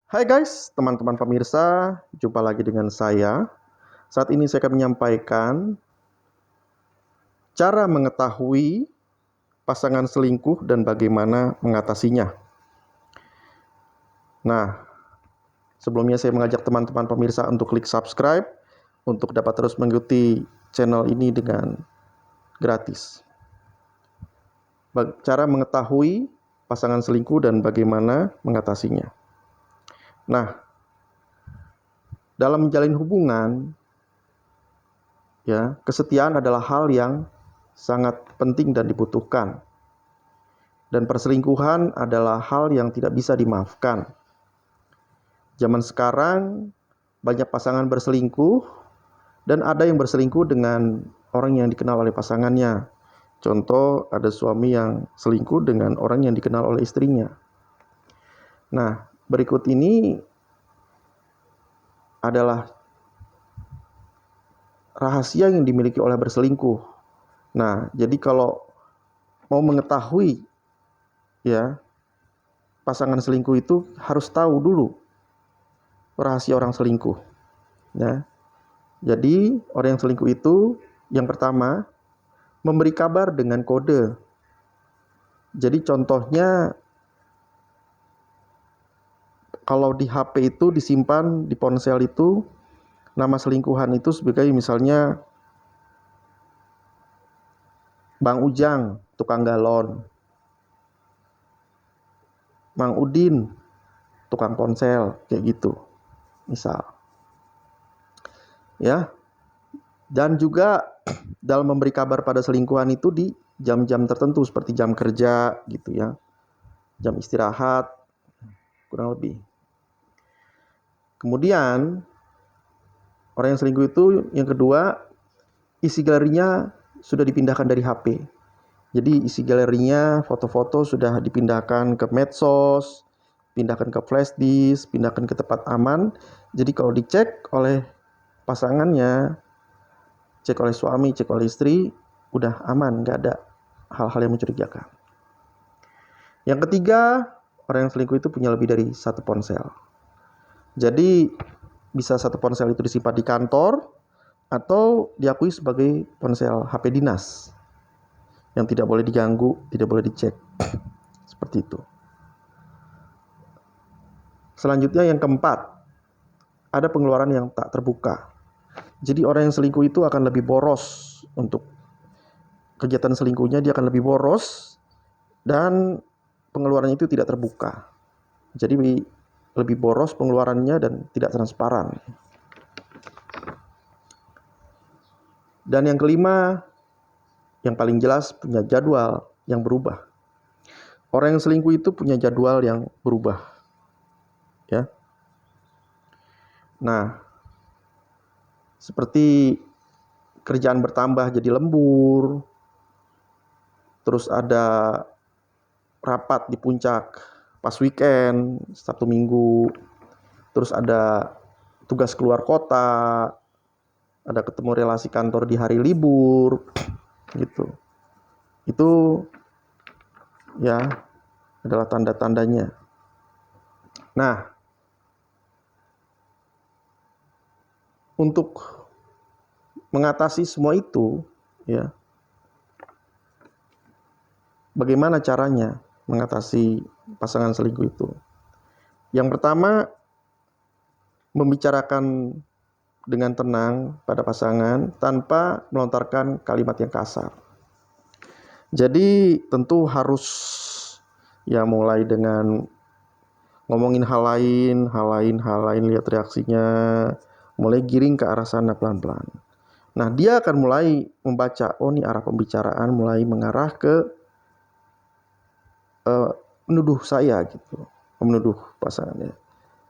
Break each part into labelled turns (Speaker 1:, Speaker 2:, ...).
Speaker 1: Hai guys, teman-teman pemirsa, jumpa lagi dengan saya. Saat ini saya akan menyampaikan cara mengetahui pasangan selingkuh dan bagaimana mengatasinya. Nah, sebelumnya saya mengajak teman-teman pemirsa untuk klik subscribe untuk dapat terus mengikuti channel ini dengan gratis. Cara mengetahui pasangan selingkuh dan bagaimana mengatasinya. Nah, dalam menjalin hubungan, kesetiaan adalah hal yang sangat penting dan dibutuhkan. Dan perselingkuhan adalah hal yang tidak bisa dimaafkan. Zaman sekarang banyak pasangan berselingkuh dan ada yang berselingkuh dengan orang yang dikenal oleh pasangannya. Contoh, ada suami yang selingkuh dengan orang yang dikenal oleh istrinya. Nah, berikut ini adalah rahasia yang dimiliki oleh berselingkuh. Nah, jadi kalau mau mengetahui pasangan selingkuh itu harus tahu dulu rahasia orang selingkuh. Jadi orang yang selingkuh itu yang pertama memberi kabar dengan kode. Jadi contohnya kalau di HP itu disimpan di ponsel itu nama selingkuhan itu sebagai misalnya Bang Ujang, tukang galon. Mang Udin, tukang ponsel, kayak gitu. Misal. Dan juga dalam memberi kabar pada selingkuhan itu di jam-jam tertentu seperti jam kerja gitu ya. Jam istirahat kurang lebih. Kemudian orang yang selingkuh itu yang kedua, isi galerinya sudah dipindahkan dari HP. Jadi isi galerinya foto-foto sudah dipindahkan ke medsos, pindahkan ke flash disk, pindahkan ke tempat aman. Jadi kalau dicek oleh pasangannya, cek oleh suami, cek oleh istri, udah aman, nggak ada hal-hal yang mencurigakan. Yang ketiga, orang yang selingkuh itu punya lebih dari satu ponsel. Jadi bisa satu ponsel itu disimpan di kantor atau diakui sebagai ponsel HP dinas yang tidak boleh diganggu, tidak boleh dicek. Seperti itu. Selanjutnya yang keempat, ada pengeluaran yang tak terbuka. Jadi orang yang selingkuh itu akan lebih boros untuk kegiatan selingkuhnya, dia akan lebih boros dan pengeluarannya itu tidak terbuka. Jadi lebih boros pengeluarannya dan tidak transparan. Dan yang kelima, yang paling jelas punya jadwal yang berubah. Orang yang selingkuh itu punya jadwal yang berubah. Nah, seperti kerjaan bertambah jadi lembur, terus ada rapat di puncak pas weekend, Sabtu Minggu, terus ada tugas keluar kota, ada ketemu relasi kantor di hari libur, gitu. Itu adalah tanda-tandanya. Nah, untuk mengatasi semua itu, bagaimana caranya mengatasi pasangan selingkuh itu? Yang pertama, membicarakan dengan tenang pada pasangan tanpa melontarkan kalimat yang kasar. Jadi tentu harus mulai dengan ngomongin hal lain, lihat reaksinya, mulai giring ke arah sana pelan-pelan. Nah, dia akan mulai membaca, oh ini arah pembicaraan mulai mengarah ke menuduh saya gitu, menuduh pasangannya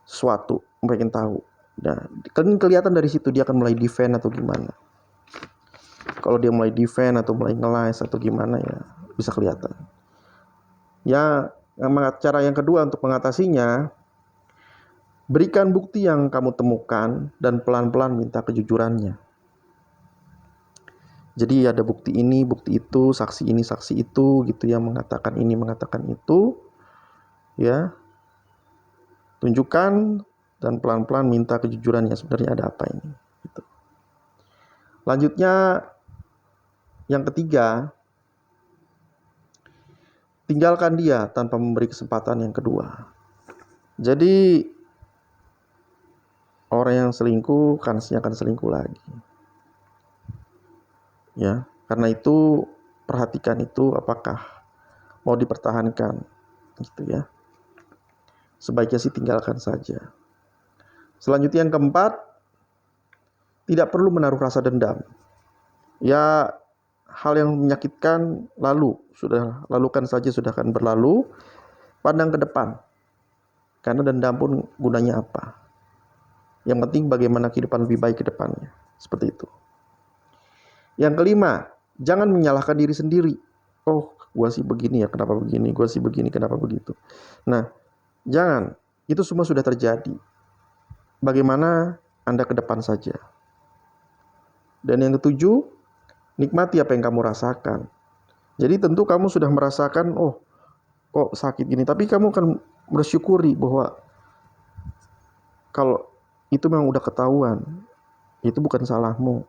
Speaker 1: sesuatu, pengen tahu. Nah, kan kelihatan dari situ dia akan mulai defend atau gimana. Kalau dia mulai defend atau mulai nge-lies atau gimana bisa kelihatan. Cara yang kedua untuk mengatasinya, berikan bukti yang kamu temukan dan pelan-pelan minta kejujurannya. Jadi ada bukti ini, bukti itu, saksi ini, saksi itu gitu mengatakan ini, mengatakan itu. Tunjukkan dan pelan-pelan minta kejujurannya, sebenarnya ada apa ini. Gitu. Lanjutnya, yang ketiga, tinggalkan dia tanpa memberi kesempatan yang kedua. Jadi orang yang selingkuh kansnya akan selingkuh lagi. Ya, karena itu perhatikan itu apakah mau dipertahankan, gitu ya. Sebaiknya sih tinggalkan saja. Selanjutnya yang keempat, tidak perlu menaruh rasa dendam. Ya, hal yang menyakitkan lalukan saja, sudah akan berlalu. Pandang ke depan. Karena dendam pun gunanya apa? Yang penting bagaimana kehidupan lebih baik ke depannya. Seperti itu. Yang kelima, jangan menyalahkan diri sendiri. Oh, gua sih begini ya, kenapa begini? Gua sih begini, kenapa begitu? Nah, jangan. Itu semua sudah terjadi. Bagaimana Anda ke depan saja. Dan yang ketujuh, nikmati apa yang kamu rasakan. Jadi tentu kamu sudah merasakan, oh kok sakit gini. Tapi kamu akan bersyukuri bahwa kalau itu memang udah ketahuan, itu bukan salahmu.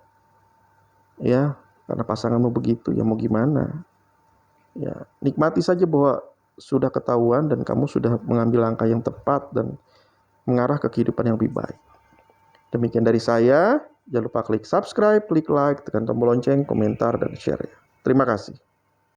Speaker 1: Ya, karena pasanganmu begitu, ya mau gimana. Ya, nikmati saja bahwa sudah ketahuan dan kamu sudah mengambil langkah yang tepat dan mengarah ke kehidupan yang lebih baik. Demikian dari saya. Jangan lupa klik subscribe, klik like, tekan tombol lonceng, komentar, dan share. Terima kasih.